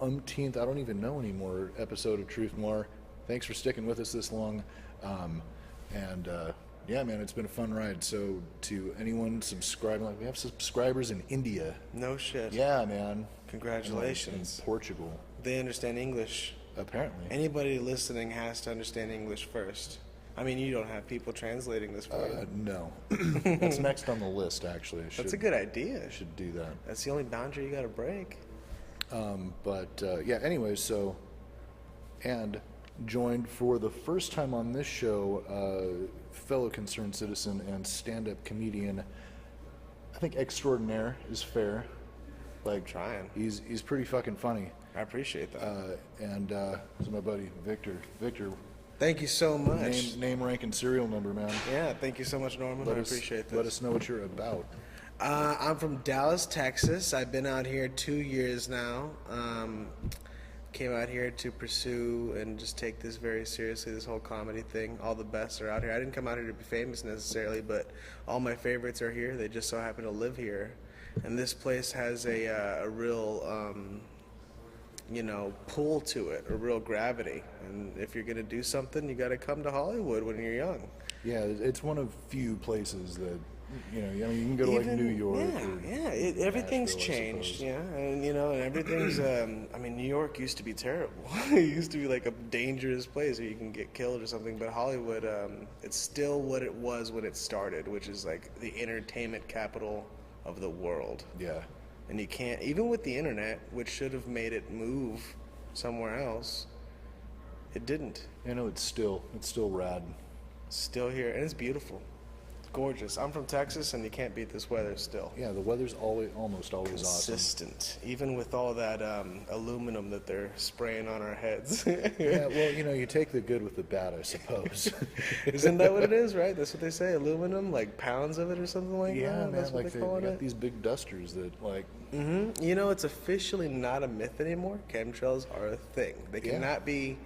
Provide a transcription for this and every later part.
umpteenth, I don't even know anymore, episode of Truth Noir. Thanks for sticking with us this long. Yeah, man, it's been a fun ride. So to anyone subscribing, like we have subscribers in India. No shit. Yeah, man. Congratulations. In Portugal. They understand English. Apparently. Anybody listening has to understand English first. I mean, you don't have people translating this for you. No. That's next on the list, actually. That's a good idea. I should do that. That's the only boundary you got to break. Yeah, anyway, so, and joined for the first time on this show, fellow concerned citizen and stand-up comedian, I think extraordinaire is fair. Like, I'm trying. He's pretty fucking funny. I appreciate that. This is my buddy, Victor. Victor. Thank you so much. Name, rank, and serial number, man. Yeah, thank you so much, Norman. I appreciate this. Let us know what you're about. I'm from Dallas, Texas. I've been out here 2 years now. Came out here to pursue and just take this very seriously, this whole comedy thing. All the best are out here. I didn't come out here to be famous necessarily, but all my favorites are here. They just so happen to live here. And this place has a real, pull to it, a real gravity. And if you're going to do something, you got to come to Hollywood when you're young. Yeah, it's one of few places that, you can go to like New York. Everything's changed, and everything's. New York used to be terrible. It used to be like a dangerous place where you can get killed or something. But Hollywood, it's still what it was when it started, which is like the entertainment capital of the world. Yeah. And you can't, even with the internet, which should have made it move somewhere else, it didn't. I know it's still rad. It's still here, and it's beautiful. Gorgeous. I'm from Texas, and you can't beat this weather still. Yeah, the weather's almost always consistent, even with all that aluminum that they're spraying on our heads. Yeah, well, you take the good with the bad, I suppose. Isn't that what it is, right? That's what they say, aluminum, like pounds of it or something like that? Yeah, man, that's what like they got these big dusters that, like... Mm-hmm. It's officially not a myth anymore. Chemtrails are a thing. They cannot be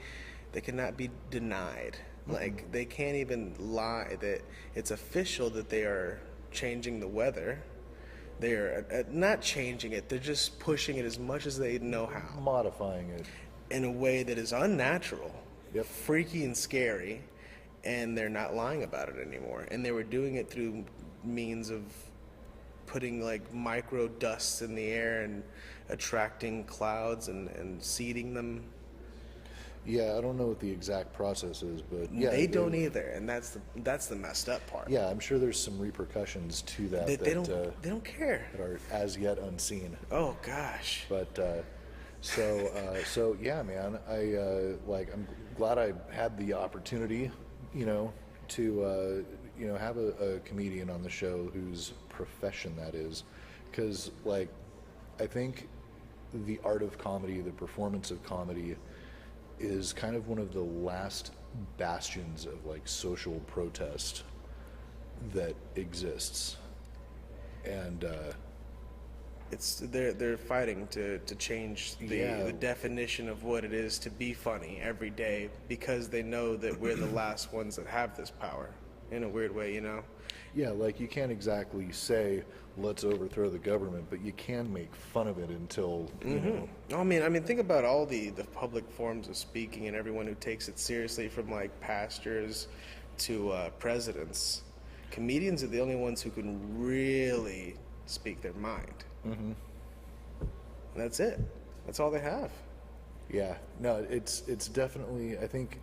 denied. Like, they can't even lie that it's official that they are changing the weather. They are not changing it. They're just pushing it as much as they know how. Modifying it. In a way that is unnatural, freaky and scary, and they're not lying about it anymore. And they were doing it through means of putting, like, micro dusts in the air and attracting clouds and seeding them. Yeah, I don't know what the exact process is, but yeah, they don't either, and that's the messed up part. Yeah, I'm sure there's some repercussions to that. They don't care. That are as yet unseen. Oh gosh. But so yeah, man, I'm glad I had the opportunity, to have a comedian on the show whose profession that is, because I think the art of comedy, the performance of comedy, is kind of one of the last bastions of social protest that exists, and they're fighting to change the definition of what it is to be funny every day, because they know that we're the last ones that have this power in a weird way, Yeah, you can't exactly say let's overthrow the government, but you can make fun of it until I mean, think about all the public forms of speaking and everyone who takes it seriously, from pastors to presidents. Comedians are the only ones who can really speak their mind. And that's it. That's all they have. Yeah, no, it's definitely. I think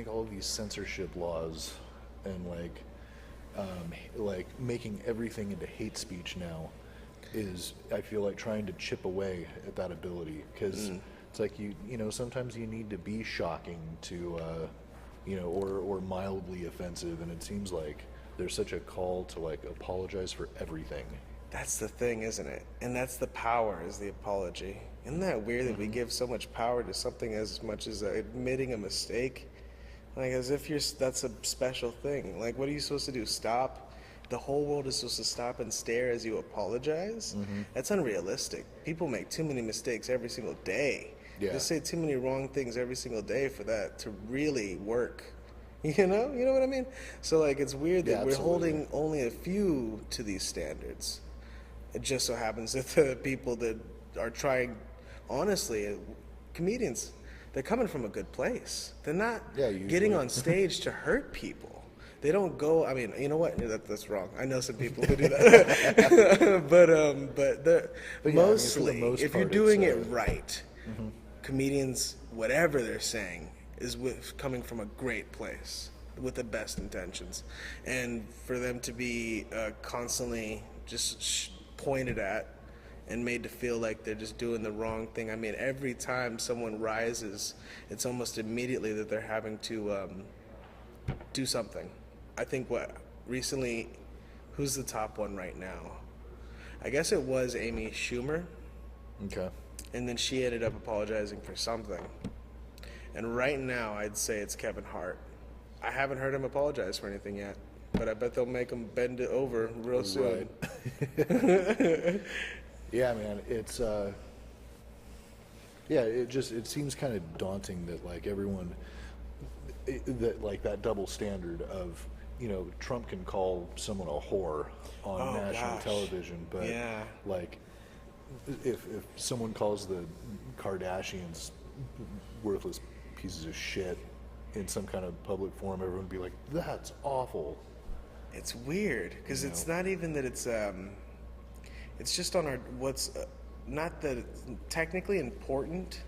all of these censorship laws and making everything into hate speech now is, I feel like, trying to chip away at that ability, because it's like sometimes you need to be shocking to or mildly offensive, and it seems like there's such a call to apologize for everything. That's the thing, isn't it? And that's the power, is the apology. Isn't that weird that we give so much power to something as much as admitting a mistake? As if that's a special thing. What are you supposed to do? Stop? The whole world is supposed to stop and stare as you apologize? That's unrealistic. People make too many mistakes every single day. Yeah. They say too many wrong things every single day for that to really work. You know what I mean? So it's weird that we're holding only a few to these standards. It just so happens that the people that are trying, honestly, comedians, they're coming from a good place. They're not usually. getting on stage to hurt people. They don't go. I mean, you know what? That's wrong. I know some people who do that, but mostly, if you're doing it right, comedians, whatever they're saying, is coming from a great place with the best intentions, and for them to be constantly just pointed at and made to feel like they're just doing the wrong thing. I mean, every time someone rises, it's almost immediately that they're having to do something. I think recently, who's the top one right now? I guess it was Amy Schumer. Okay. And then she ended up apologizing for something. And right now, I'd say it's Kevin Hart. I haven't heard him apologize for anything yet, but I bet they'll make him bend it over real soon. Right. Yeah, man, it's it seems kind of daunting that like everyone that like that double standard of, you know, Trump can call someone a whore on national television, but like if someone calls the Kardashians worthless pieces of shit in some kind of public forum, everyone would be like, that's awful. It's weird because it's not even that it's just on our what's not that it's technically important.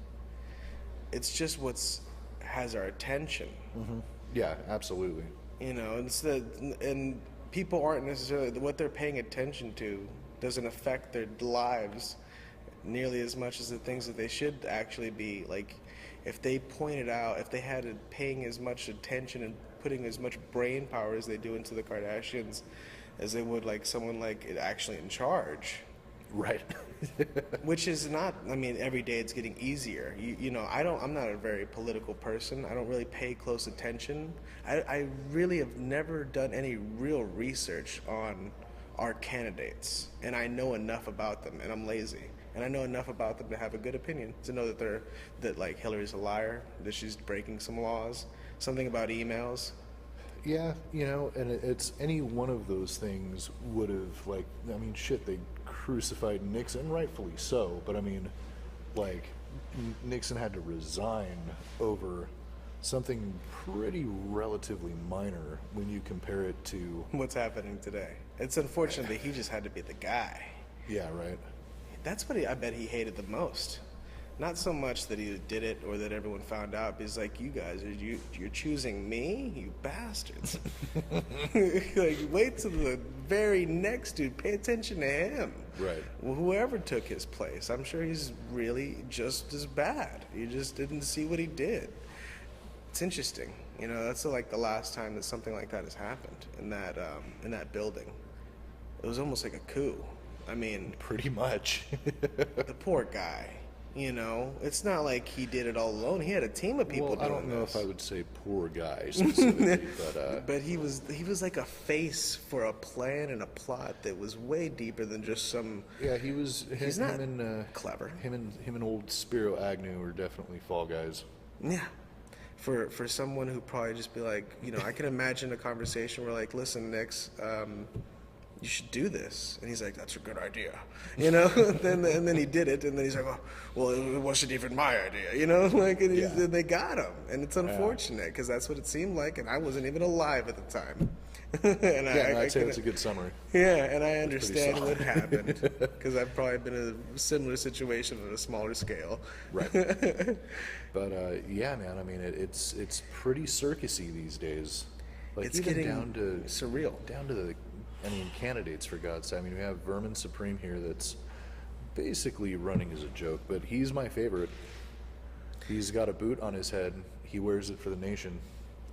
It's just has our attention. Mm-hmm. Yeah, absolutely. You know, and people aren't necessarily what they're paying attention to doesn't affect their lives nearly as much as the things that they should actually be. Like, if they pointed out, if they had paying as much attention and putting as much brain power as they do into the Kardashians as they would like someone like actually in charge. Right. Which is not, I mean, every day it's getting easier. You know, I'm not a very political person. I don't really pay close attention. I really have never done any real research on our candidates. And I know enough about them, and I'm lazy. And I know enough about them to have a good opinion, to know that like Hillary's a liar, that she's breaking some laws, something about emails. Yeah, you know, and it's any one of those things would have, like, I mean, shit, they crucified Nixon, rightfully so, but I mean, like, Nixon had to resign over something pretty relatively minor when you compare it to what's happening today. It's unfortunate that he just had to be the guy. Yeah, right. That's what I bet he hated the most. Not so much that he did it or that everyone found out, but he's like, you guys, you're choosing me, you bastards. Like, wait till the very next dude. Pay attention to him. Right. Well, whoever took his place, I'm sure he's really just as bad. You just didn't see what he did. It's interesting. You know, that's like the last time that something like that has happened in that building. It was almost like a coup. I mean, pretty much. The poor guy. You know, it's not like he did it all alone. He had a team of people doing this. I don't know if I would say poor guy specifically, but he was like a face for a plan and a plot that was way deeper than just some. Yeah, he was. He's not clever. Him and old Spiro Agnew were definitely fall guys. Yeah, for someone who probably just be like, you know, I can imagine a conversation where like, listen, Nix, you should do this. And he's like, that's a good idea. You know? and then he did it, and then he's like, well, it wasn't even my idea. You know? Like, and they got him. And it's unfortunate, because that's what it seemed like, and I wasn't even alive at the time. I'd say that's a good summary. Yeah, and I understand what happened, because I've probably been in a similar situation on a smaller scale. Right. But, yeah, man, I mean, it's pretty circusy these days. Like, it's even getting down to surreal. Down to the... I mean, candidates, for God's sake. I mean, we have Vermin Supreme here that's basically running as a joke, but he's my favorite. He's got a boot on his head. He wears it for the nation.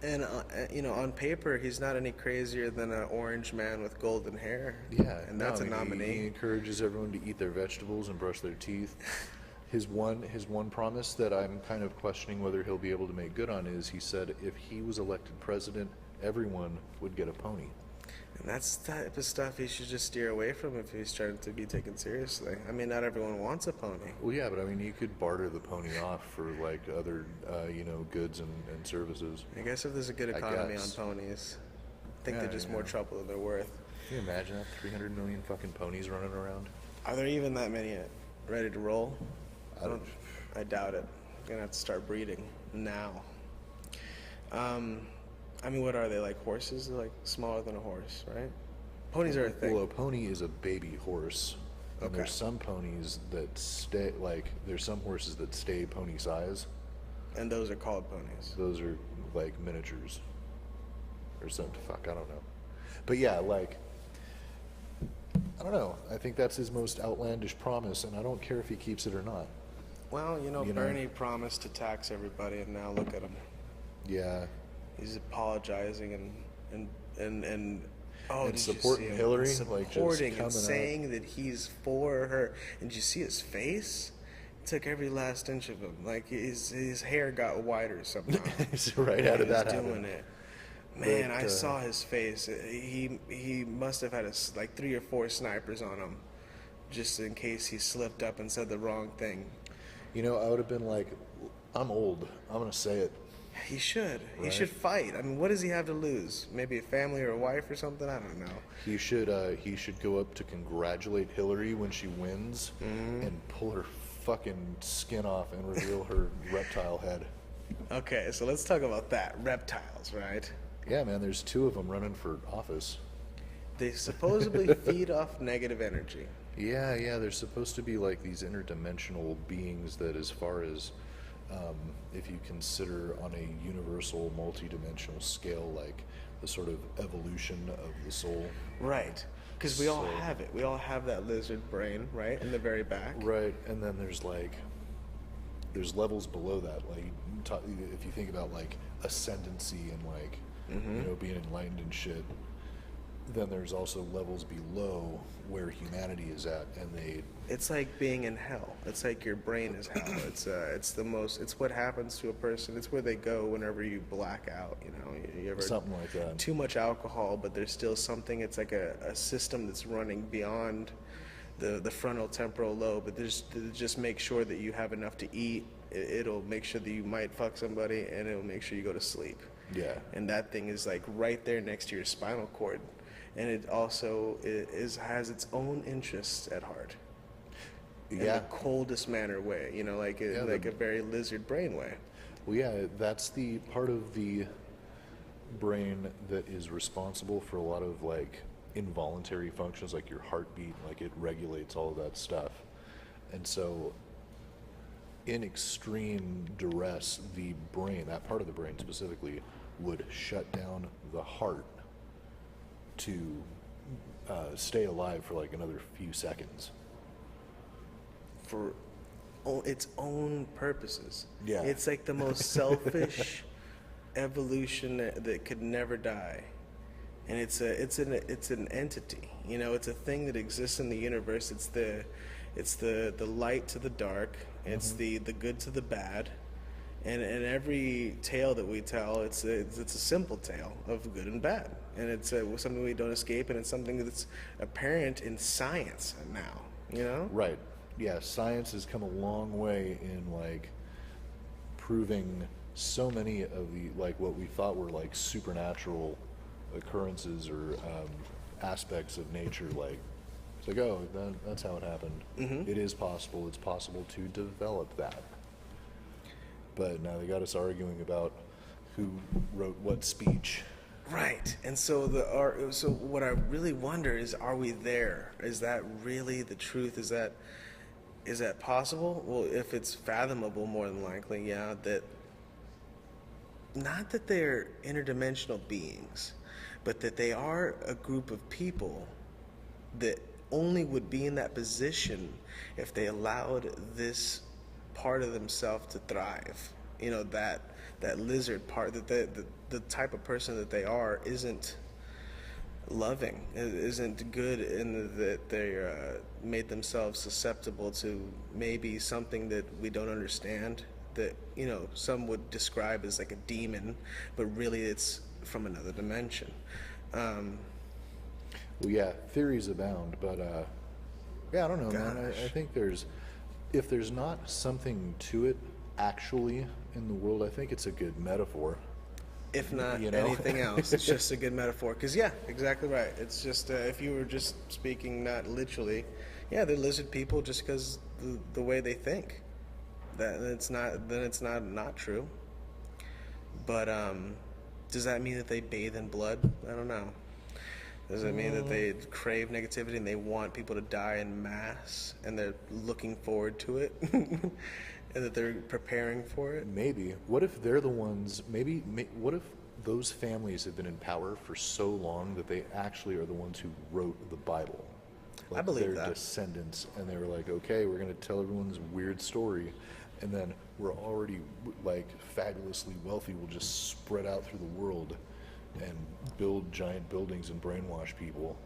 And, you know, on paper, he's not any crazier than an orange man with golden hair. Yeah. And that's a nominee. He encourages everyone to eat their vegetables and brush their teeth. His one promise that I'm kind of questioning whether he'll be able to make good on is he said if he was elected president, everyone would get a pony. And that's the type of stuff he should just steer away from if he's trying to be taken seriously. I mean, not everyone wants a pony. Well, yeah, but I mean, you could barter the pony off for, like, other, you know, goods and services. I guess if there's a good economy on ponies, I think they're just more trouble than they're worth. Can you imagine that? 300 million fucking ponies running around? Are there even that many ready to roll? I doubt it. gonna have to start breeding now. I mean, what are they, like horses? They're like smaller than a horse, right? Ponies are a thing. Well, a pony is a baby horse. And Okay. there's some ponies that stay, like, there's some horses that stay pony size. And those are called ponies. Those are like miniatures. Or something. Fuck, I don't know. But yeah, like, I don't know. I think that's his most outlandish promise, and I don't care if he keeps it or not. Well, You know? Bernie promised to tax everybody, and now look at him. Yeah. He's apologizing and oh, And did you supporting see him? Hillary, like, just Supporting coming and out. saying that he's for her. And did you see his face? It took every last inch of him. Like his hair got wider somehow. Right out of that He was happened. doing it. Man, But, I saw his face. He must have had like 3 or 4 snipers on him, just in case he slipped up and said the wrong thing. You know, I would have been like, I'm old. I'm going to say it. He should. He Right. should fight. I mean, what does he have to lose? Maybe a family or a wife or something? I don't know. He should go up to congratulate Hillary when she wins and pull her fucking skin off and reveal her reptile head. Okay, so let's talk about that. Reptiles, right? Yeah, man, there's 2 of them running for office. They supposedly feed off negative energy. Yeah, they're supposed to be like these interdimensional beings that, as far as if you consider on a universal, multidimensional scale, like the sort of evolution of the soul. Right. Because we all So- have it. We all have that lizard brain, right? In the very back. Right, and then there's levels below that. Like, if you think about like ascendancy and like being enlightened and shit, then there's also levels below where humanity is at, and It's like being in hell. It's like your brain is hell. It's what happens to a person. It's where they go whenever you black out, You ever something like that. too much alcohol, but there's still something. It's like a system that's running beyond the frontal temporal lobe. But just make sure that you have enough to eat. It'll make sure that you might fuck somebody, and it'll make sure you go to sleep. Yeah. And that thing is like right there next to your spinal cord, and it also has its own interests at heart. In the coldest manner way, like a very lizard brain way. Well, yeah, that's the part of the brain that is responsible for a lot of like involuntary functions, like your heartbeat, like it regulates all of that stuff. And so in extreme duress, the brain, that part of the brain specifically, would shut down the heart to stay alive for like another few seconds. For its own purposes. Yeah. It's like the most selfish evolution that could never die. And it's an entity. It's a thing that exists in the universe. It's the light to the dark. It's the good to the bad. And every tale that we tell, it's a simple tale of good and bad. And it's something we don't escape, and it's something that's apparent in science now, Right. Yeah, science has come a long way in like proving so many of the like what we thought were like supernatural occurrences or aspects of nature. Like it's like, oh, that's how it happened. It is possible. It's possible to develop that. But now they got us arguing about who wrote what speech. Right. And so so what I really wonder is, are we there? Is that really the truth? Is that possible? Well, if it's fathomable, more than likely, yeah, that not that they're interdimensional beings, but that they are a group of people that only would be in that position if they allowed this part of themselves to thrive. That lizard part, that the type of person that they are isn't loving, isn't good, in that they made themselves susceptible to maybe something that we don't understand, that some would describe as like a demon, but really it's from another dimension. Well, yeah, theories abound, but yeah, I don't know, man. I think if there's not something to it actually in the world, I think it's a good metaphor. If not You know? anything else, it's just a good metaphor. Because, yeah, exactly right. It's just, if you were just speaking not literally, yeah, they're lizard people just because the way they think. then it's not true. But does that mean that they bathe in blood? I don't know. Does it mean that they crave negativity and they want people to die in mass and they're looking forward to it and that they're preparing for it? Maybe. What if they're the ones? What if those families have been in power for so long that they actually are the ones who wrote the Bible? I believe their that. descendants, and they were like, okay, we're going to tell everyone's weird story, and then we're already like fabulously wealthy. We'll just spread out through the world and build giant buildings and brainwash people.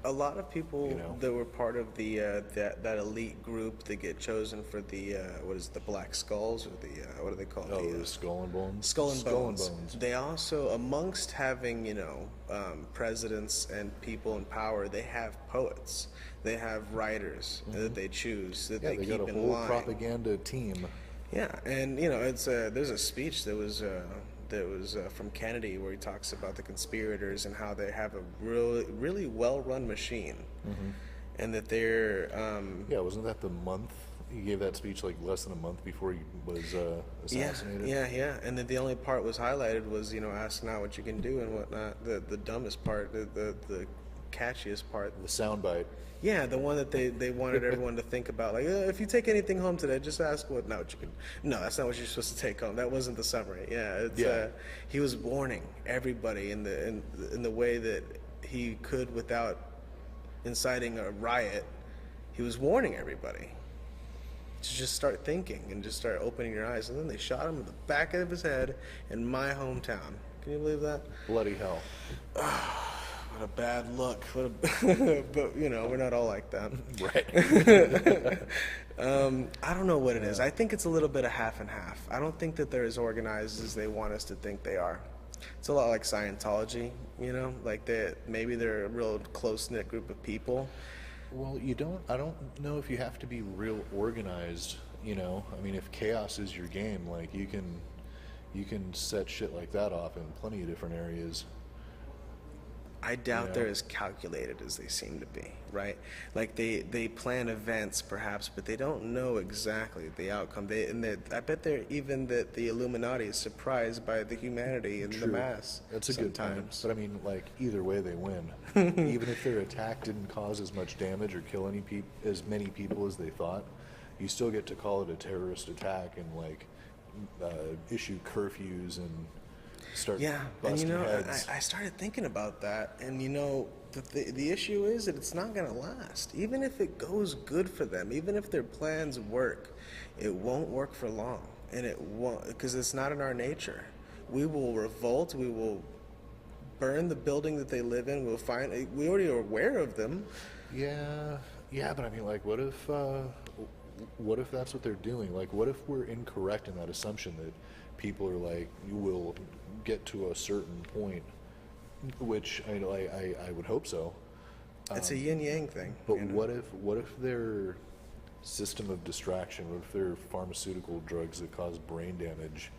A lot of people You know? that were part of the that elite group that get chosen for the what is it, the Black Skulls, or the what do they call it? The Skull and Bones. Skull and Bones. They also, amongst having presidents and people in power, they have poets, they have writers that they choose that they keep got a in whole line. propaganda team. Yeah, and it's there's a speech that was from Kennedy where he talks about the conspirators and how they have a really well-run machine, and that they're Wasn't that the month he gave that speech, like less than a month before he was assassinated? yeah, and then the only part was highlighted was ask not what you can do and whatnot. The dumbest part, the catchiest part, The soundbite. yeah, the one that they wanted everyone to think about, like, if you take anything home today, just ask what you can. No, that's not what you're supposed to take home. That wasn't the summary. Yeah, he was warning everybody in the way that he could without inciting a riot. He was warning everybody to just start thinking and just start opening your eyes. And then they shot him in the back of his head in my hometown. Can you believe that? Bloody hell. What a bad look. But we're not all like that. Right. I don't know what it is. I think it's a little bit of half and half. I don't think that they're as organized as they want us to think they are. It's a lot like Scientology, like maybe they're a real close-knit group of people. Well, I don't know if you have to be real organized, I mean, if chaos is your game, like you can set shit like that off in plenty of different areas. I doubt they're as calculated as they seem to be, right? Like they plan events perhaps, but they don't know exactly the outcome. I bet that the Illuminati is surprised by the humanity and the mass. That's a good time. sometimes. But I mean, like either way, they win. Even if their attack didn't cause as much damage or kill as many people as they thought, you still get to call it a terrorist attack and like issue curfews and start busting heads. I started thinking about that, and the issue is that it's not going to last. Even if it goes good for them, even if their plans work, it won't work for long, and it won't, because it's not in our nature. We will revolt. We will burn the building that they live in. We already are aware of them. Yeah, but I mean, like, what if that's what they're doing? Like, what if we're incorrect in that assumption that people are like, you will get to a certain point, which I would hope so. It's a yin-yang thing. But what if their system of distraction, what if their pharmaceutical drugs that cause brain damage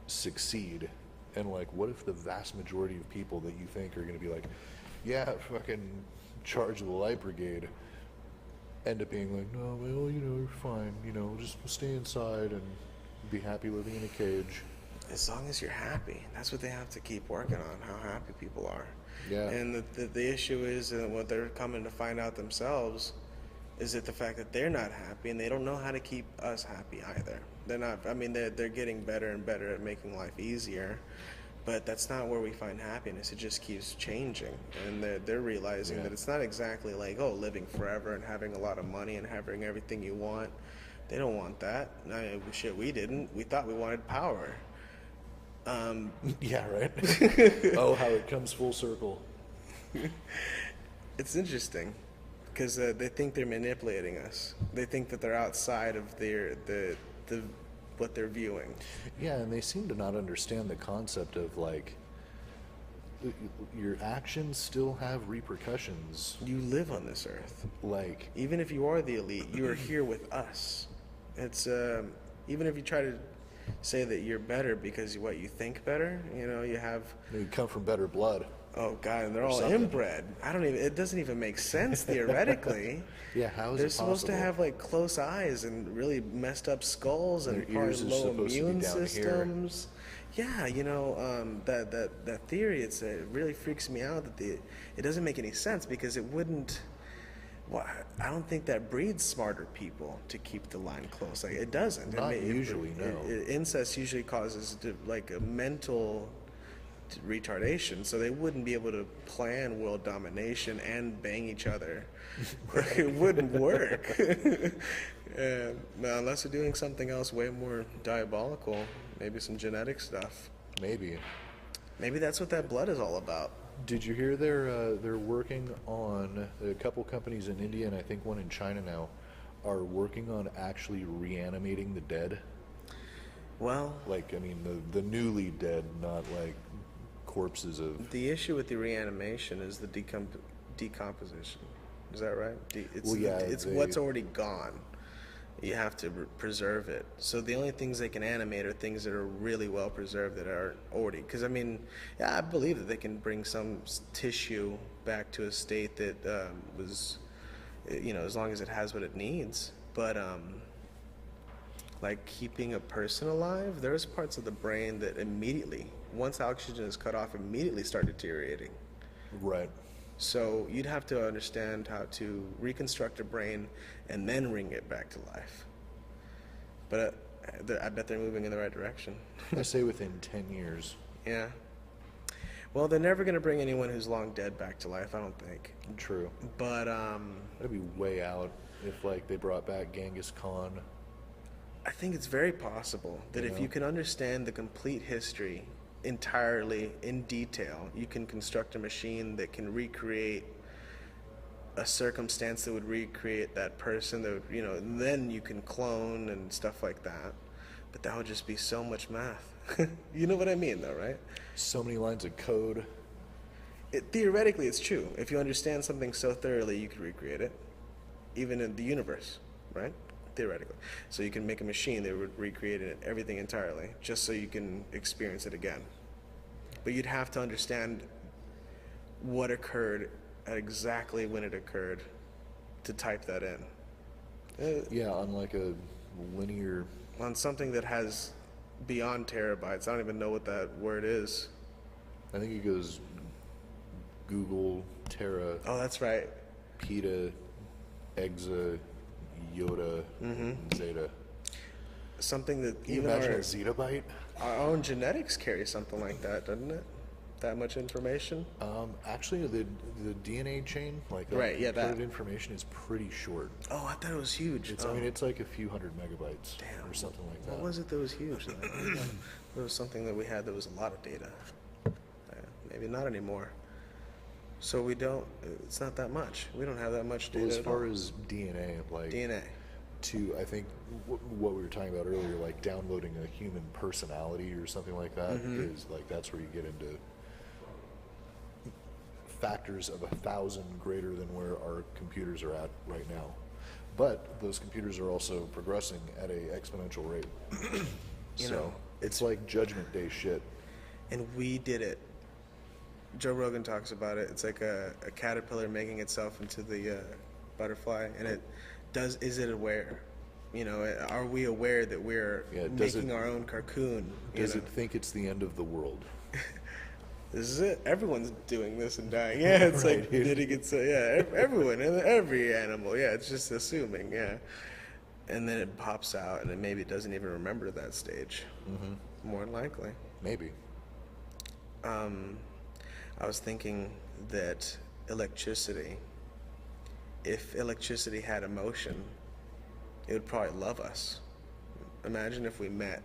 succeed? And like, what if the vast majority of people that you think are going to be like, yeah, fucking charge the light brigade, end up being like, no, well, you're fine, just stay inside and be happy living in a cage. As long as you're happy. That's what they have to keep working on, how happy people are. Yeah. And the issue is what they're coming to find out themselves is that the fact that they're not happy and they don't know how to keep us happy either. They're not, they're getting better and better at making life easier, but that's not where we find happiness. It just keeps changing. And they're realizing that it's not exactly like, living forever and having a lot of money and having everything you want. They don't want that. Shit, we didn't. We thought we wanted power. Yeah, right. Oh, how it comes full circle. It's interesting because they think they're manipulating us. They think that they're outside of what they're viewing. Yeah, and they seem to not understand the concept of like your actions still have repercussions. You live on this earth. Like, even if you are the elite, you are here with us. It's even if you try to say that you're better because you think better, you come from better blood. Oh God, and they're all something. inbred. I don't even. It doesn't even make sense theoretically. Yeah, how is They're it supposed to possible? have like close eyes and really messed up skulls and Their probably ears are low supposed to be immune down here. systems. Yeah, that theory. It really freaks me out that it doesn't make any sense because it wouldn't. Well, I don't think that breeds smarter people to keep the line close. Like it doesn't. Not usually, no. Incest usually causes like a mental retardation, so they wouldn't be able to plan world domination and bang each other. It wouldn't work. Now, unless they're doing something else way more diabolical, maybe some genetic stuff. Maybe. Maybe that's what that blood is all about. Did you hear they're working on a couple companies in India and I think one in China now are working on actually reanimating the dead? Well, Like, I mean, the newly dead, not like corpses of. the issue with the reanimation is the decomposition. Is that right? Well, yeah, it's what's already gone. You have to preserve it. So the only things they can animate are things that are really well preserved that are already. Because I mean, yeah, I believe that they can bring some tissue back to a state that was, as long as it has what it needs. But like keeping a person alive, there's parts of the brain that immediately, once oxygen is cut off, immediately start deteriorating. Right. So you'd have to understand how to reconstruct a brain and then bring it back to life. But I bet they're moving in the right direction. I say within 10 years. Yeah. Well, they're never going to bring anyone who's long dead back to life, I don't think. True. But That'd be way out if like they brought back Genghis Khan. I think it's very possible that if you can understand the complete history entirely in detail, you can construct a machine that can recreate a circumstance that would recreate that person, that would, and then you can clone and stuff like that. But that would just be so much math. You know what I mean, though, right? So many lines of code. Theoretically, it's true. If you understand something so thoroughly, you could recreate it, even in the universe, right? Theoretically. So you can make a machine that would recreate it, everything entirely, just so you can experience it again. But you'd have to understand what occurred at exactly when it occurred to type that in. Yeah, on like a linear. On something that has beyond terabytes. I don't even know what that word is. I think it goes Google, Terra, Oh, that's right. Peta, Exa, Yoda, and Zeta. Something that Can you even imagine a zettabyte? our own genetics carry something like that, doesn't it? That much information? Actually, the DNA chain, like Right, yeah, that. encoded information, is pretty short. Oh, I thought it was huge. I mean, it's like a few hundred megabytes or something like that. What was it that was huge? There was something that we had that was a lot of data. Maybe not anymore. So we don't, it's not that much. We don't have that much data. Well, as at far all. as DNA, like DNA. I think what we were talking about earlier, like downloading a human personality or something like that, is like that's where you get into factors of 1,000 greater than where our computers are at right now. But those computers are also progressing at a exponential rate. So it's like Judgment Day shit. And we did it. Joe Rogan talks about it. It's like a caterpillar making itself into the butterfly, and is it aware? Are we aware that we're making our own cocoon? Does it think it's the end of the world? This is it. Everyone's doing this and dying. Yeah, it's Right, like, dude. did it get so? Yeah, everyone, every animal. Yeah, it's just assuming. Yeah, and then it pops out, and maybe it doesn't even remember that stage. More than likely. Maybe. I was thinking that electricity, if electricity had emotion, it would probably love us. Imagine if we met,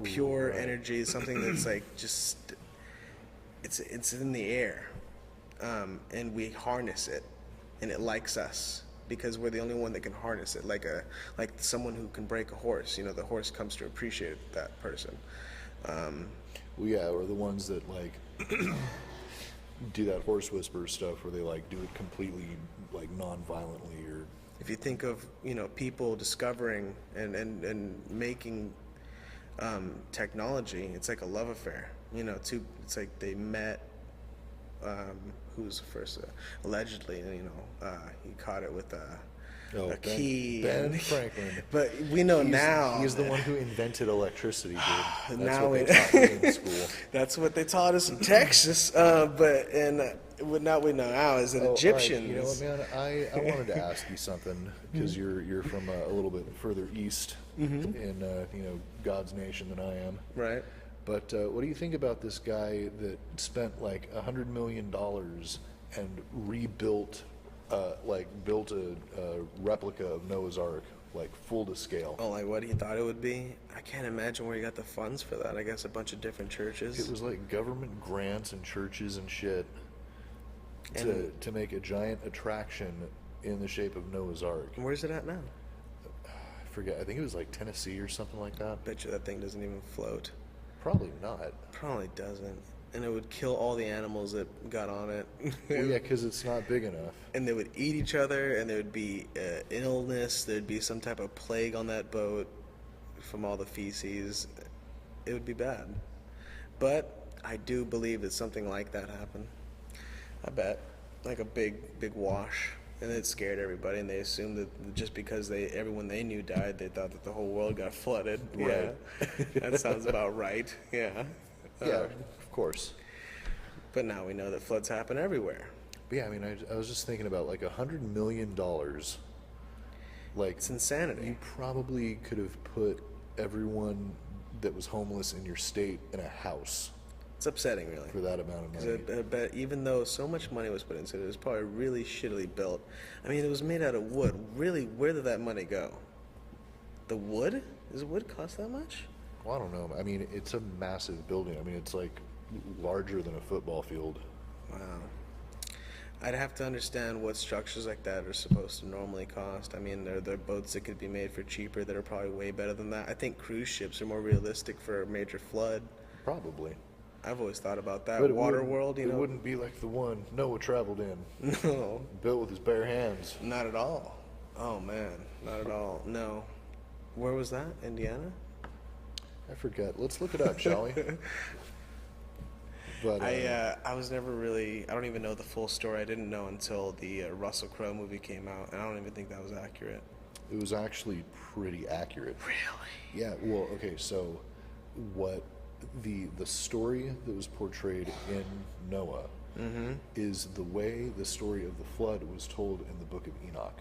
pure Right. energy, something that's like just, it's in the air, and we harness it, and it likes us because we're the only one that can harness it, like someone who can break a horse. The horse comes to appreciate that person. Well, yeah, or the ones that like do that horse whisper stuff where they like do it completely like non-violently, or If you think of people discovering and making technology, it's like a love affair. It's like they met who's first allegedly, he caught it with a Ben, key. Ben Franklin. But we know now. He's the one who invented electricity, dude. That's Now what we- they taught me in school. That's what they taught us in Texas. But what now we know now is that Oh, all right. Egyptians. You know what, man? I wanted to ask you something because you're from a little bit further east in God's nation than I am. Right. But what do you think about this guy that spent like $100 million and rebuilt, built a replica of Noah's Ark, like full to scale? Oh, like what he thought it would be? I can't imagine where he got the funds for that. I guess a bunch of different churches. It was like government grants and churches and shit to make a giant attraction in the shape of Noah's Ark. And where's it at now? I forget. I think it was like Tennessee or something like that. Bet you that thing doesn't even float. Probably not. Probably doesn't. And it would kill all the animals that got on it. Well, yeah, because it's not big enough. And they would eat each other, and there would be illness. There'd be some type of plague on that boat from all the feces. It would be bad. But I do believe that something like that happened. I bet. Like a big wash. And it scared everybody, and they assumed that just because everyone they knew died, they thought that the whole world got flooded. Right. Yeah. That sounds about right. Yeah. Yeah, of course. But now we know that floods happen everywhere. But yeah, I mean, I was just thinking about like $100 million. Like, It's insanity. you probably could have put everyone that was homeless in your state in a house It's upsetting, really. for that amount of 'Cause money. I bet even though so much money was put into it, it was probably really shittily built. I mean, it was made out of wood. Really, where did that money go? The wood? Does wood cost that much? Well, I don't know. I mean, it's a massive building. I mean, it's like larger than a football field. Wow. I'd have to understand what structures like that are supposed to normally cost. I mean, there are boats that could be made for cheaper that are probably way better than that. I think cruise ships are more realistic for a major flood. Probably. I've always thought about that. But it Water wouldn't- World, It wouldn't be like the one Noah traveled in, No, built with his bare hands. not at all. Oh, man, not at all. No. Where was that? Indiana? I forget. Let's look it up, shall we? But I was never really, I don't even know the full story. I didn't know until the Russell Crowe movie came out, and I don't even think that was accurate. it was actually pretty accurate. Really? Yeah. Well, okay. So, what the story that was portrayed in Noah is the way the story of the flood was told in the Book of Enoch.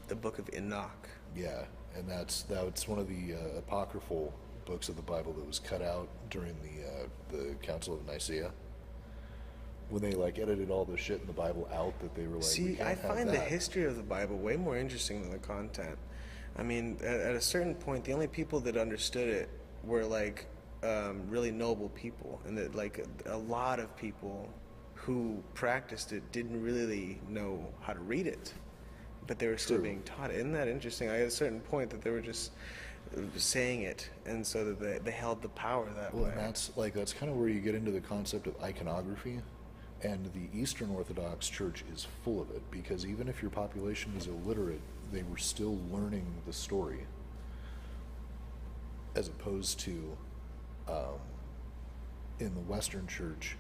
The Book of Enoch. Yeah, and that's one of the apocryphal books of the Bible that was cut out during the Council of Nicaea, when they like edited all the shit in the Bible out that they were like, we See, can't I have find the that. history of the Bible way more interesting than the content. I mean, at a certain point, the only people that understood it were like really noble people, and that like a lot of people who practiced it didn't really know how to read it, but they were still True. being taught it. Isn't that interesting? At a certain point, that they were just saying it, and so that they held the power that Well, way. and that's kind of where you get into the concept of iconography, and the Eastern Orthodox Church is full of it, because even if your population was illiterate, they were still learning the story, as opposed to in the Western Church,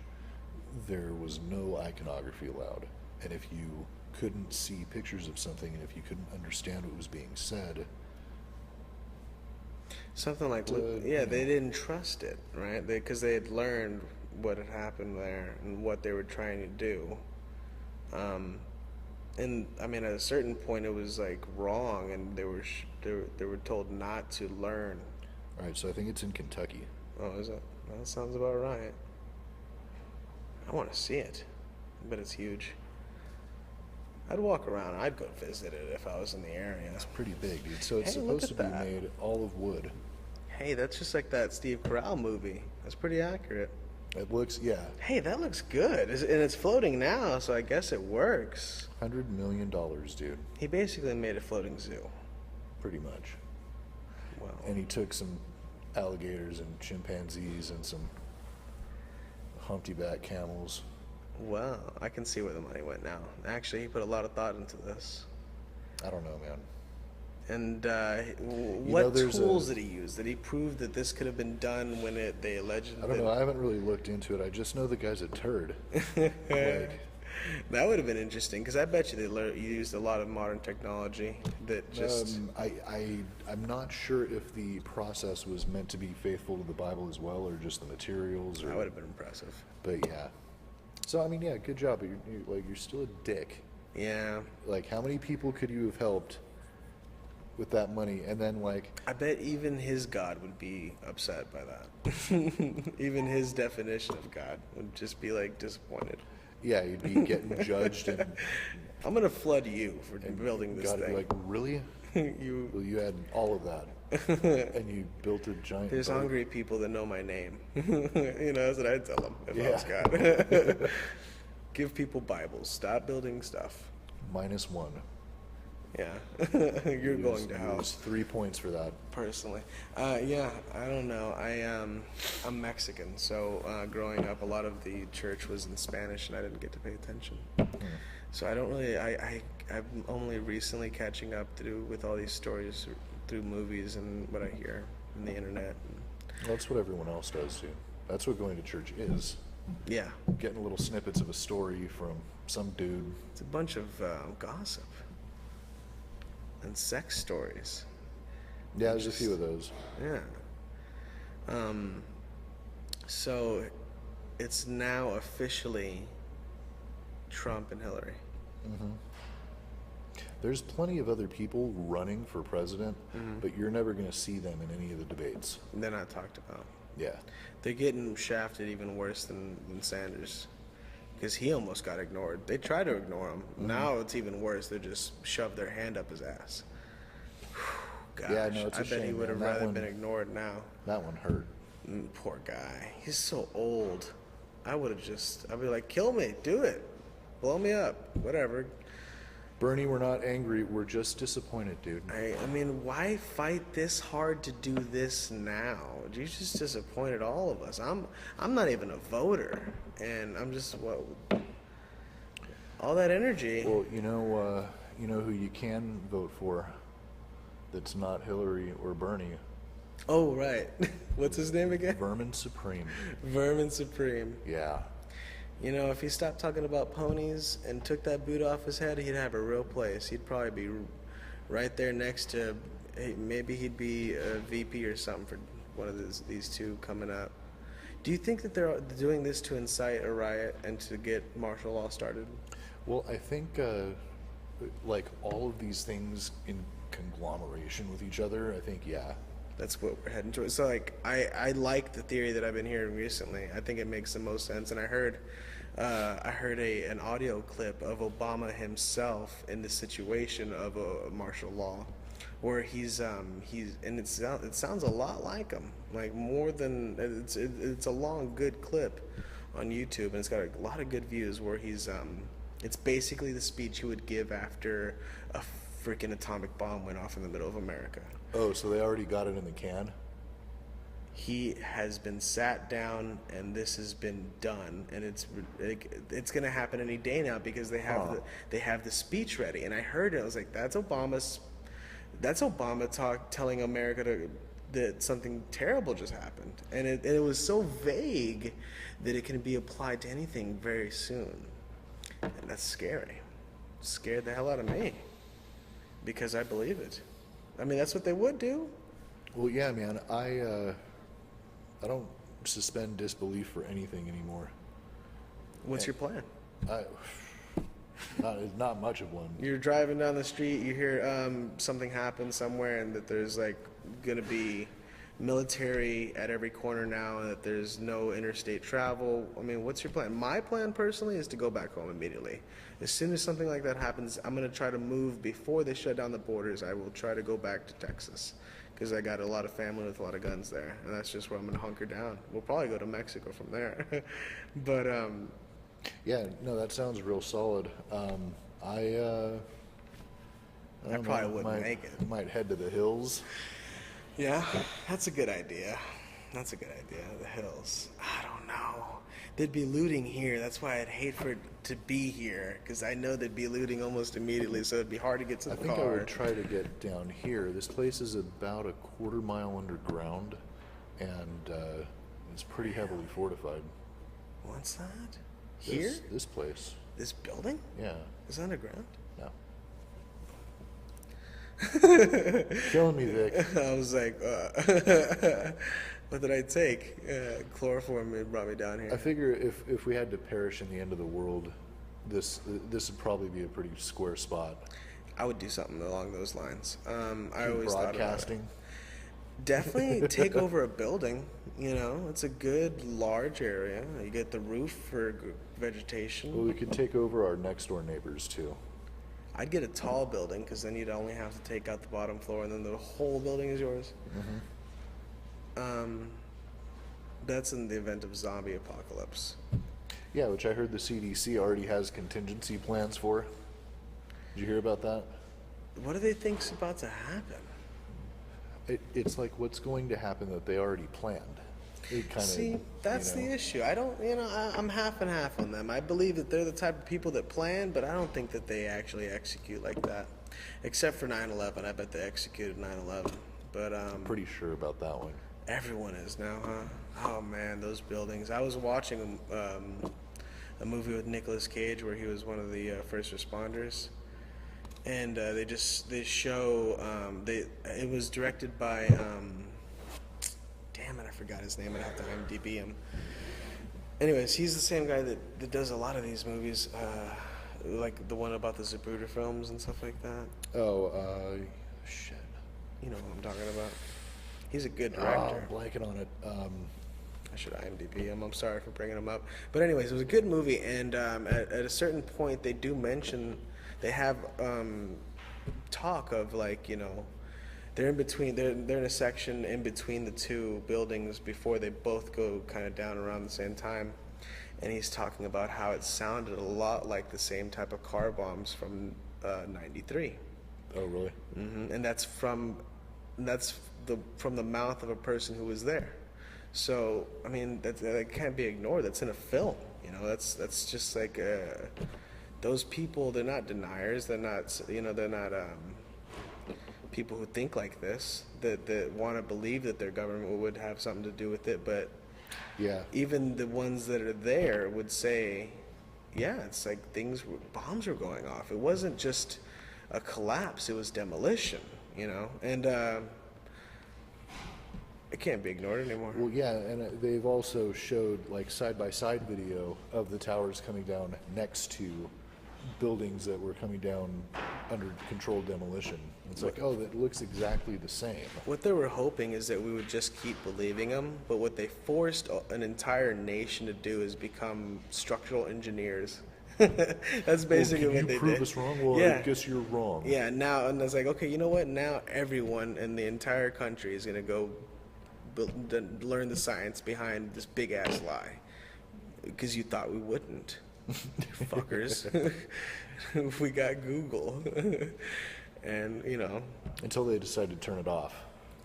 there was no iconography allowed, and if you couldn't see pictures of something, and if you couldn't understand what was being said, Something like, yeah, they didn't trust it, right? Because they had learned what had happened there and what they were trying to do. And I mean, at a certain point, it was like wrong, and they were told not to learn. all right, so I think it's in Kentucky. Oh, is it? That sounds about right. I want to see it, but it's huge. I'd walk around. I'd go visit it if I was in the area. It's pretty big, dude. So it's Hey, look supposed to at be that. made all of wood. Hey, that's just like that Steve Carell movie. That's pretty accurate. It looks, yeah, Hey, that looks good. And it's floating now, so I guess it works. $100 million, dude, He basically made a floating zoo. pretty much. Wow. And he took some alligators and chimpanzees and some humpty-back camels. Well, I can see where the money went now. Actually, he put a lot of thought into this. I don't know, man. And know, what tools did he use? Did he prove that this could have been done when they allegedly? I don't know. I haven't really looked into it. I just know the guy's a turd. Like, that would have been interesting, because I bet you they used a lot of modern technology that just. I'm not sure if the process was meant to be faithful to the Bible as well, or just the materials. Or, that would have been impressive. But yeah. So I mean, yeah, good job. But you're still a dick. Yeah. Like, how many people could you have helped with that money? And then, like, I bet even his God would be upset by that. Even his definition of God would just be like disappointed. yeah, you'd be getting judged, and I'm gonna flood you for building this God would thing. be like, really? Well, you had all of that, and you built a giant. There's boat. hungry people that know my name. That's what I'd tell them if I Yeah. was God. Give people Bibles. Stop building stuff. -1. Yeah, you're going to hell. Lose 3 points for that. Personally, yeah, I don't know. I'm Mexican, so growing up, a lot of the church was in Spanish, and I didn't get to pay attention. So I don't really. I'm only recently catching up with all these stories through movies and what I hear on the internet. Well, that's what everyone else does too. That's what going to church is. Yeah, Getting little snippets of a story from some dude. it's a bunch of gossip and sex stories. Yeah, there's a few of those. Yeah. So it's now officially Trump and Hillary. There's plenty of other people running for president, but you're never going to see them in any of the debates. They're not talked about. Yeah. They're getting shafted even worse than Sanders, because he almost got ignored. They tried to ignore him. Now it's even worse. They just shoved their hand up his ass. Gosh, Yeah, no, it's a I bet he shame, would have man. That rather one- been ignored now. That one hurt. Poor guy. He's so old. I'd be like, kill me, do it, blow me up, whatever. Bernie, we're not angry. We're just disappointed, dude. I mean, why fight this hard to do this now? You just disappointed all of us. I'm not even a voter, and I'm just all that energy. Well, you know who you can vote for that's not Hillary or Bernie? Oh, right. What's his name again? Vermin Supreme. Vermin Supreme. Yeah. You know, if he stopped talking about ponies and took that boot off his head, he'd have a real place. He'd probably be right there next to, maybe he'd be a VP or something for one of these two coming up. Do you think that they're doing this to incite a riot and to get martial law started? Well, I think like all of these things in conglomeration with each other, I think, yeah. That's what we're heading towards. So, like, I like the theory that I've been hearing recently. I think it makes the most sense. And I heard an audio clip of Obama himself in the situation of a martial law, where he's and it sounds a lot like him, like more than it's a long good clip on YouTube, and it's got a lot of good views. Where it's basically the speech he would give after a freaking atomic bomb went off in the middle of America. Oh, so they already got it in the can? He has been sat down, and this has been done, and it's going to happen any day now, because they have the speech ready. And I heard it. I was like, that's Obama telling America that something terrible just happened, and it was so vague that it can be applied to anything very soon, and that's scary. It scared the hell out of me, because I believe it. I mean, that's what they would do. Well, yeah, man. I don't suspend disbelief for anything anymore. What's your plan? Not much of one. You're driving down the street, you hear something happen somewhere, and that there's like going to be military at every corner now, and that there's no interstate travel. I mean, what's your plan? My plan personally is to go back home immediately. As soon as something like that happens, I'm going to try to move before they shut down the borders. I will try to go back to Texas, because I got a lot of family with a lot of guns there, and that's just where I'm going to hunker down. We'll probably go to Mexico from there. But yeah, no, that sounds real solid. I probably wouldn't make it. Might head to the hills. yeah, that's a good idea. The hills. I don't know. they'd be looting here. That's why I'd hate for it to be here, because I know they'd be looting almost immediately, so it'd be hard to get to the I think car. I would try to get down here. This place is about a quarter-mile underground, and it's pretty heavily fortified. What's that? Here? This place. This building? Yeah. Is underground? No. Killing me, Vic. I was like, what did I take? Chloroform brought me down I here. figure if we had to perish in the end of the world, this would probably be a pretty square spot. I would do something along those lines. I always thought about it. Broadcasting. Definitely take over a building. You know, it's a good large area. You get the roof for vegetation. Well, we could take over our next door neighbors too. I'd get a tall building, because then you'd only have to take out the bottom floor, and then the whole building is yours. That's in the event of zombie apocalypse. Yeah, which I heard the CDC already has contingency plans for. Did you hear about that? What do they think's about to happen? It's like what's going to happen that they already planned. It kind of, See, that's the issue. I don't, I'm half and half on them. I believe that they're the type of people that plan, but I don't think that they actually execute like that. Except for 9/11. I bet they executed 9/11. But pretty sure about that one. everyone is now, huh? Oh man, those buildings. I was watching a movie with Nicolas Cage where he was one of the first responders. And they show it was directed by damn it, I forgot his name. I'd have to IMDb him. Anyways, he's the same guy that does a lot of these movies, like the one about the Zapruder films and stuff like that. Oh, shit. You know what I'm talking about. He's a good director. Oh, I'm blanking on it. I should IMDb him. I'm sorry for bringing him up. But anyways, it was a good movie, and at a certain point, they do mention. They have talk of, like, they're in between. They're in a section in between the two buildings before they both go kind of down around the same time, and he's talking about how it sounded a lot like the same type of car bombs from '93. Oh, really? And that's from the mouth of a person who was there. So I mean that can't be ignored. That's in a film. That's just like. Those people, they're not deniers. They're not, they're not people who think like this, that want to believe that their government would have something to do with it. But Yeah. even the ones that are there would say, yeah, it's like bombs were going off. It wasn't just a collapse, it was demolition, and it can't be ignored anymore. Well, yeah, and they've also showed like side-by-side video of the towers coming down next to buildings that were coming down under controlled demolition. It's like, oh, that looks exactly the same. What they were hoping is that we would just keep believing them, but what they forced an entire nation to do is become structural engineers. That's basically what they did. Can you prove us wrong? Well, Yeah. I guess you're wrong. Yeah, now, and it's like, okay, you know what? Now everyone in the entire country is going to go learn the science behind this big-ass lie. Because you thought we wouldn't. Fuckers. We got Google. And, Until they decide to turn it off.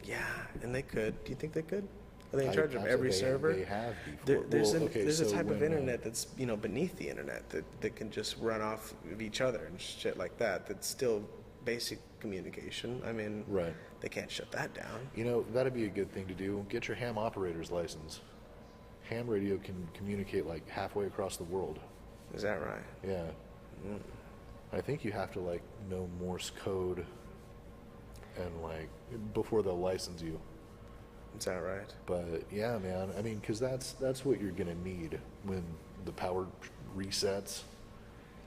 yeah, and they could. Do you think they could? Are they in I- charge of I- every they- server? they have before. There's Well, okay, a so type of when, internet that's, beneath the internet that can just run off of each other and shit like that. That's still basic communication. I mean, Right. they can't shut that down. That'd be a good thing to do. Get your ham operator's license. Ham radio can communicate like halfway across the world. Is that right? Yeah. I think you have to like know Morse code and like before they'll license you. Is that right? But yeah, man. I mean, because that's what you're gonna need when the power resets.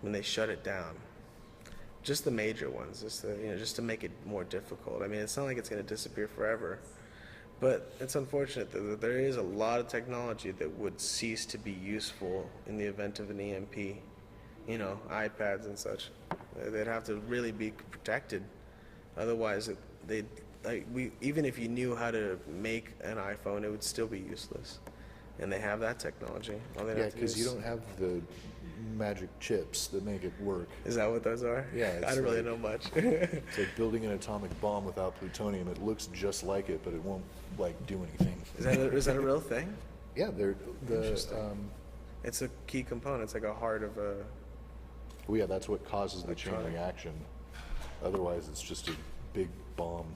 When they shut it down. Just the major ones, just to make it more difficult. I mean, it's not like it's going to disappear forever, but it's unfortunate that there is a lot of technology that would cease to be useful in the event of an EMP. iPads and such. They'd have to really be protected. Otherwise, even if you knew how to make an iPhone, it would still be useless. And they have that technology. All they'd Yeah, have to because do you is- don't have the magic chips that make it work. Is that what those are? Yeah, I it's don't really like- know much. It's like building an atomic bomb without plutonium. It looks just like it, but it won't like do anything. Is that a real thing? Yeah, they're the Interesting. It's a key component. It's like a heart of a. Well, yeah, that's what causes the chain Electronic. reaction. Otherwise, it's just a big bomb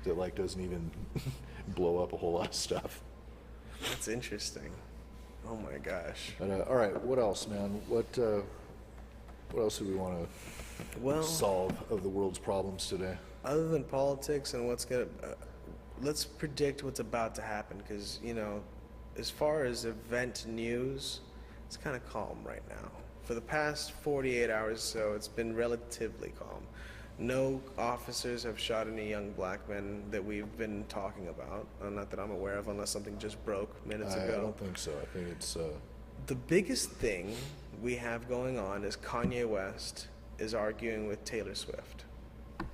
that like doesn't even blow up a whole lot of stuff. That's interesting. Oh my gosh. But, all right, what else, man? What else do we want to Well, solve of the world's problems today? other than politics and what's gonna, let's predict what's about to happen. Because as far as event news, it's kind of calm right now. For the past 48 hours or so, it's been relatively calm. No officers have shot any young black men that we've been talking about. Not that I'm aware of, unless something just broke minutes I ago. don't think so. I think it's The biggest thing we have going on is Kanye West is arguing with Taylor Swift.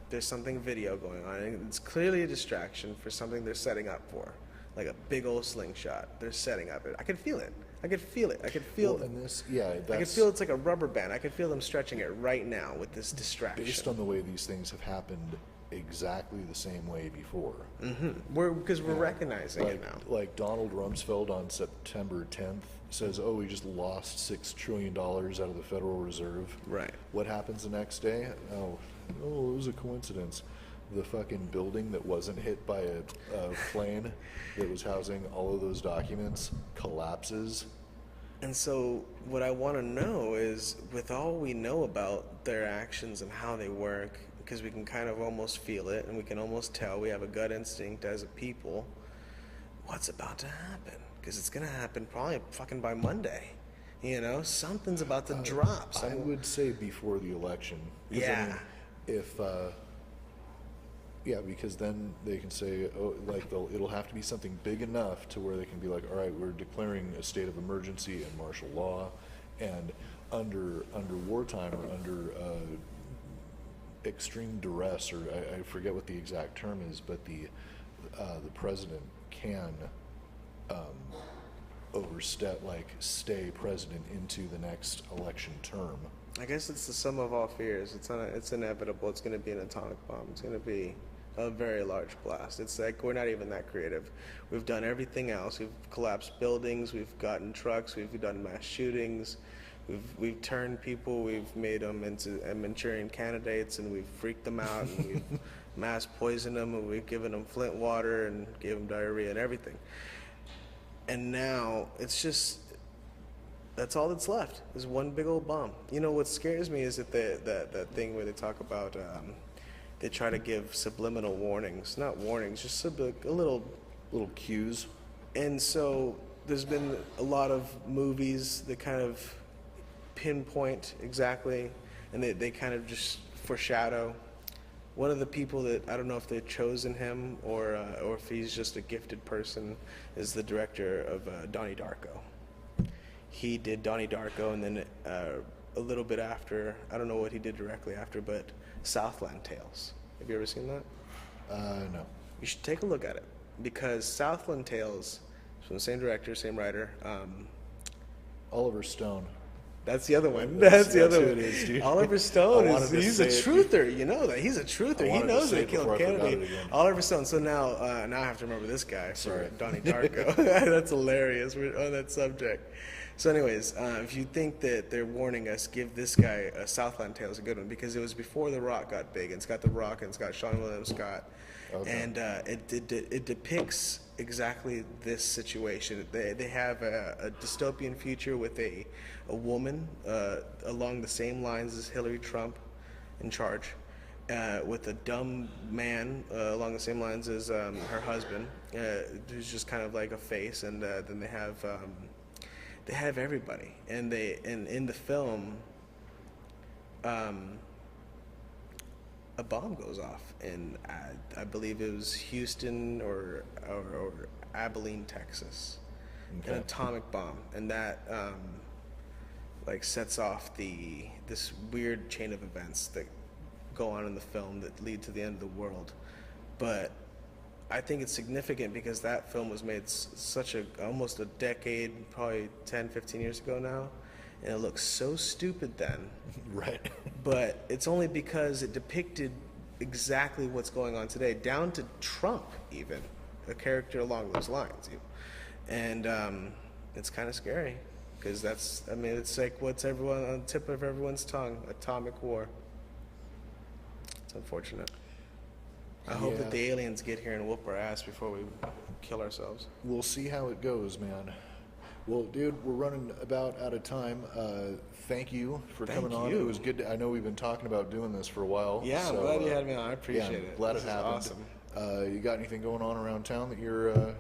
There's something video going on, and it's clearly a distraction for something they're setting up for, like a big old slingshot. They're setting up it. I could feel it. I could feel it. I could feel. well, and this, yeah, that's I could feel it's like a rubber band. I could feel them stretching it right now with this distraction. based on the way these things have happened exactly the same way before. Because we're recognizing it now. Like Donald Rumsfeld on September 10th says, "Oh, we just lost $6 trillion out of the Federal Reserve." Right. What happens the next day? Oh, it was a coincidence. The fucking building that wasn't hit by a plane that was housing all of those documents collapses. And so what I want to know is, with all we know about their actions and how they work, because we can kind of almost feel it and we can almost tell, we have a gut instinct as a people, what's about to happen? Because it's going to happen probably fucking by Monday. Something's about to drop. I would say before the election. 'Cause, Yeah. If yeah, because then they can say, oh, like it'll have to be something big enough to where they can be like, all right, we're declaring a state of emergency and martial law, and under wartime or under extreme duress, or I forget what the exact term is, but the president can overstep, like stay president into the next election term. I guess it's the sum of all fears. It's inevitable. It's going to be an atomic bomb. It's going to be a very large blast. It's like we're not even that creative. We've done everything else. We've collapsed buildings. We've gotten trucks. We've done mass shootings. We've turned people. We've made them into Manchurian candidates, and we've freaked them out, and we've mass poisoned them, and we've given them Flint water and gave them diarrhea and everything. And now it's just. That's all that's left is one big old bomb. What scares me is that that thing where they talk about they try to give subliminal warnings, not warnings, just a little cues. And so there's been a lot of movies that kind of pinpoint exactly, and they kind of just foreshadow. One of the people that I don't know if they've chosen him or if he's just a gifted person is the director of Donnie Darko. He did Donnie Darko, and then a little bit after, I don't know what he did directly after, but Southland Tales. Have you ever seen that? No. You should take a look at it, because Southland Tales is from the same director, same writer. Oliver Stone. That's the other one. That's the other who one. it is, dude. Oliver Stone he's a say it. truther. You know that. He's a truther. He wanted to knows say they it killed before I forgot Kennedy. it again. Oliver Stone. So now I have to remember this guy for Sorry. Donnie Darko. That's hilarious. We're on that subject. So anyways, if you think that they're warning us, give this guy Southland Tales a good one, because it was before The Rock got big. And it's got The Rock and it's got Sean William Scott. Okay. And it depicts exactly this situation. They have a dystopian future with a woman along the same lines as Hillary Trump in charge, with a dumb man along the same lines as her husband, who's just kind of like a face, and then they have everybody, and in the film, a bomb goes off, and I believe it was Houston or Abilene, Texas, Okay. an atomic bomb, and that sets off this weird chain of events that go on in the film that lead to the end of the world. But I think it's significant because that film was made almost a decade, probably 10, 15 years ago now, and it looks so stupid then. Right. But it's only because it depicted exactly what's going on today, down to Trump even, a character along those lines. And It's kind of scary because I mean, it's like what's everyone on the tip of everyone's tongue: atomic war. It's unfortunate. I hope that the aliens get here and whoop our ass before we kill ourselves. We'll see how it goes, man. Well, dude, we're running about out of time. Thank you for coming on. It was good. I know we've been talking about doing this for a while. Yeah, I'm glad you had me on. I appreciate it. Glad this it happened. Awesome. You got anything going on around town that you're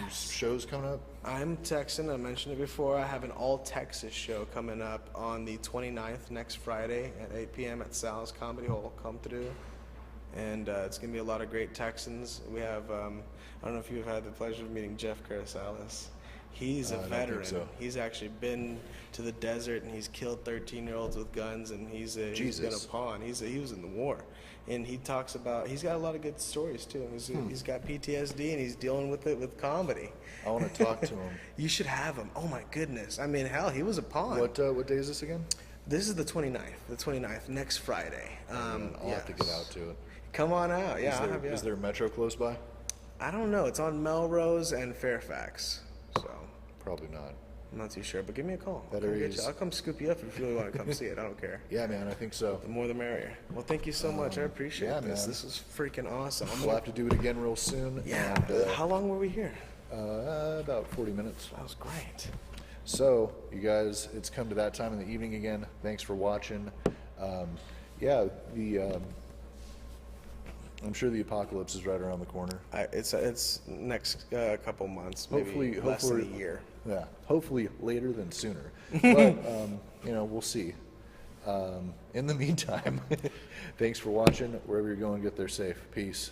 shows coming up? I'm Texan. I mentioned it before. I have an all Texas show coming up on the 29th, next Friday at 8 p.m. at Sal's Comedy Hall. Come through. And it's going to be a lot of great Texans. We have, I don't know if you've had the pleasure of meeting Jeff Kardashians. He's a veteran. So. He's actually been to the desert and he's killed 13-year-olds with guns, and he's been a pawn. He was in the war. And he talks about, he's got a lot of good stories too. He's got PTSD and he's dealing with it with comedy. I want to talk to him. You should have him. Oh my goodness. I mean, hell, he was a pawn. What day is this again? This is the 29th, next Friday. I'll have to get out to it. Come on out. Yeah, Is there a metro close by? I don't know. It's on Melrose and Fairfax. So Probably not. I'm not too sure, but give me a call. That I'll come scoop you up if you really want to come see it. I don't care. Yeah, man, I think so. The more the merrier. Well, thank you so much. I appreciate this. Man. This is freaking awesome. We'll have to do it again real soon. Yeah. And, how long were we here? About 40 minutes. That was great. So, you guys, it's come to that time in the evening again. Thanks for watching. I'm sure the apocalypse is right around the corner. It's next couple months, maybe less than a year. Yeah, hopefully later than sooner. But we'll see. In the meantime, thanks for watching. Wherever you're going, get there safe. Peace.